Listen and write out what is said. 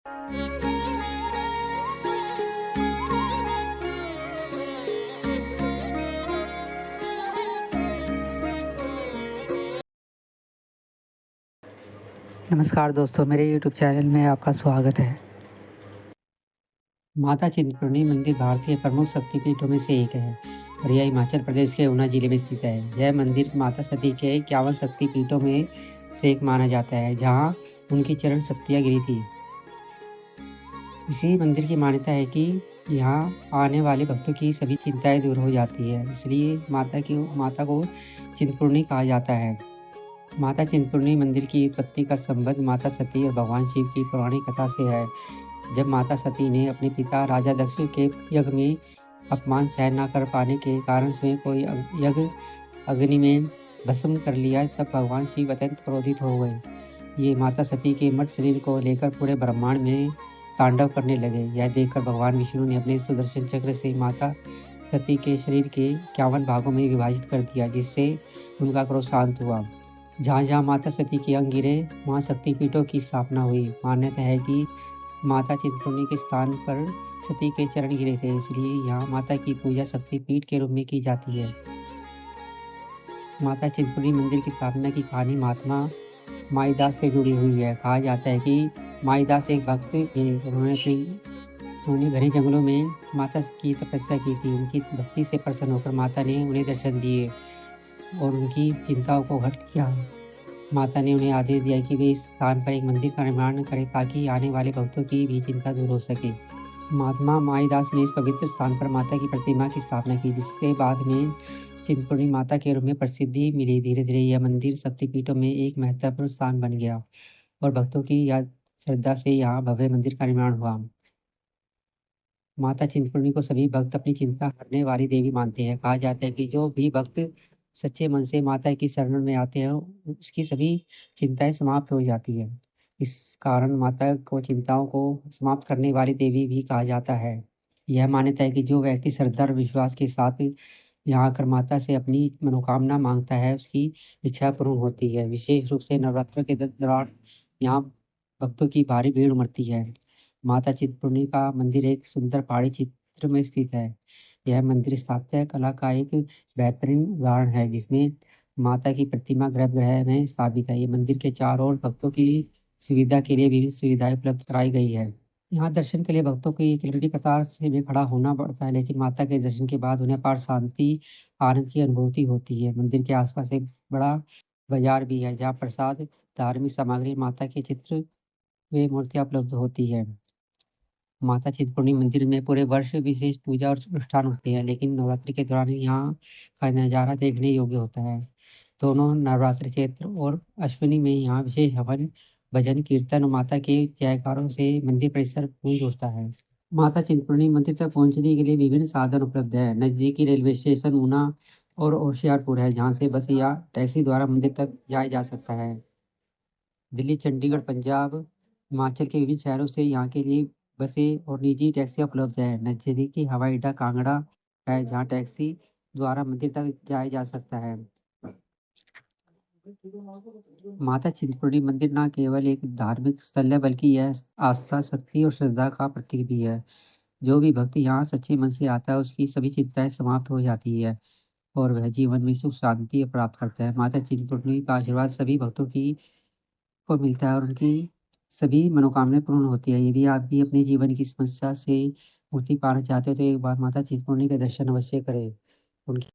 नमस्कार दोस्तों, मेरे यूट्यूब चैनल में आपका स्वागत है। माता चिंतपूर्णी मंदिर भारतीय प्रमुख शक्तिपीठों में से एक है और यह हिमाचल प्रदेश के ऊना जिले में स्थित है। यह मंदिर माता सती के 51 शक्तिपीठों में से एक माना जाता है, जहां उनकी चरण शक्तियाँ गिरी थी। इसी मंदिर की मान्यता है कि यहाँ आने वाले भक्तों की सभी चिंताएं दूर हो जाती है, इसलिए माता को चिंतपूर्णी कहा जाता है। माता चिंतपूर्णी मंदिर की उत्पत्ति का संबंध माता सती और भगवान शिव की पौराणिक कथा से है। जब माता सती ने अपने पिता राजा दक्ष के यज्ञ में अपमान सहन न कर पाने के कारण स्वयं को यज्ञ अग्नि में भस्म कर लिया, तब भगवान शिव अत्यंत क्रोधित हो गए। ये माता सती के मृत शरीर को लेकर पूरे ब्रह्मांड में तांडव करने लगे। यह देखकर भगवान विष्णु ने अपने सुदर्शन चक्र से माता सती के शरीर के 51 भागों में विभाजित कर दिया, जिससे उनका क्रोध शांत हुआ। जहाँ जहाँ माता सती के अंग गिरे, वहाँ शक्तिपीठों की स्थापना हुई। मान्यता है कि माता चिंतपूर्णी के स्थान पर सती के चरण गिरे थे, इसलिए यहाँ माता की पूजा शक्तिपीठ के रूप में की जाती है। माता चिंतपूर्णी मंदिर की स्थापना की कहानी महात्मा माईदास से जुड़ी हुई है। कहा जाता है कि माईदास एक भक्त थे। उन्होंने घने जंगलों में माता की तपस्या की थी। उनकी भक्ति से प्रसन्न होकर माता ने उन्हें दर्शन दिए और उनकी चिंताओं को हट किया। माता ने उन्हें आदेश दिया कि वे इस स्थान पर एक मंदिर का निर्माण करें ताकि आने वाले भक्तों की भी चिंता दूर हो सके। महात्मा माईदास ने इस पवित्र स्थान पर माता की प्रतिमा की स्थापना की, जिससे बाद में चिंतपूर्णी माता के रूप में प्रसिद्धि मिली। धीरे धीरे यह मंदिर शक्तिपीठों में एक महत्वपूर्ण स्थान बन गया और भक्तों की याद श्रद्धा से यहाँ भव्य मंदिर का निर्माण हुआ। माता चिंतपूर्णी को सभी भक्त अपनी चिंता हरने वाली देवी मानते हैं। कहा जाता है कि जो भी भक्त सच्चे मन से माता की शरण में आते हैं, उसकी सभी चिंताएं समाप्त हो जाती है। इस कारण माता को चिंताओं को समाप्त करने वाली देवी भी कहा जाता है। यह मान्यता है कि जो व्यक्ति श्रद्धा और विश्वास के साथ यहाँ आकर माता से अपनी मनोकामना मांगता है, उसकी इच्छा पूर्ण होती है। विशेष रूप से नवरात्र के दौरान यहाँ भक्तों की भारी भीड़ उमड़ती है। माता चिंतपूर्णी का मंदिर एक सुंदर पहाड़ी चित्र में स्थित है। यह मंदिर स्थापत्य कला का एक बेहतरीन उदाहरण है, जिसमें माता की प्रतिमा गर्भगृह में स्थापित है। ये मंदिर के चारों ओर भक्तों की सुविधा के लिए विभिन्न सुविधाएं उपलब्ध कराई गई है। यहाँ दर्शन के लिए भक्तों को एक लंबी कतार से में खड़ा होना पड़ता है, लेकिन माता के दर्शन के बाद उन्हें अपार शांति आनंद की अनुभूति होती है। मंदिर के आसपास एक बड़ा बाजार भी है, जहाँ प्रसाद, धार्मिक सामग्री, माता के चित्र वे मूर्तियां उपलब्ध होती है। माता चिंतपूर्णी मंदिर में पूरे वर्ष विशेष पूजा और अनुष्ठान होते हैं, लेकिन नवरात्रि के दौरान यहाँ का नज़ारा देखने योग्य होता है। दोनों नवरात्रि चैत्र और अश्विनी में यहाँ विशेष हवन, भजन, कीर्तन और माता के जयकारों से मंदिर परिसर गूंज उठता है। माता चिंतपूर्णी मंदिर तक पहुंचने के लिए विभिन्न साधन उपलब्ध है। नजदीकी रेलवे स्टेशन ऊना और होशियारपुर है, जहाँ से बस या टैक्सी द्वारा मंदिर तक जाया जा सकता है। दिल्ली, चंडीगढ़, पंजाब, हिमाचल के विभिन्न शहरों से यहाँ के लिए बसें और निजी टैक्सियाँ उपलब्ध है। नजदीकी हवाई अड्डा कांगड़ा है, जहाँ टैक्सी द्वारा मंदिर तक जाया जा सकता है। माता चिंतपूर्णी मंदिर न केवल एक धार्मिक स्थल है, बल्कि यह आस्था, शक्ति और श्रद्धा का प्रतीक भी है। जो भी भक्त यहाँ सच्चे मन से आता है, उसकी सभी चिंताएं समाप्त हो जाती है और वह जीवन में सुख शांति प्राप्त करता है। माता चिंतपूर्णी का आशीर्वाद सभी भक्तों की को मिलता है और उनकी सभी मनोकामनाएं पूर्ण होती है। यदि आप भी अपने जीवन की समस्या से मुक्ति पाना चाहते हो, तो एक बार माता चिंतपूर्णी के दर्शन अवश्य करें। उनकी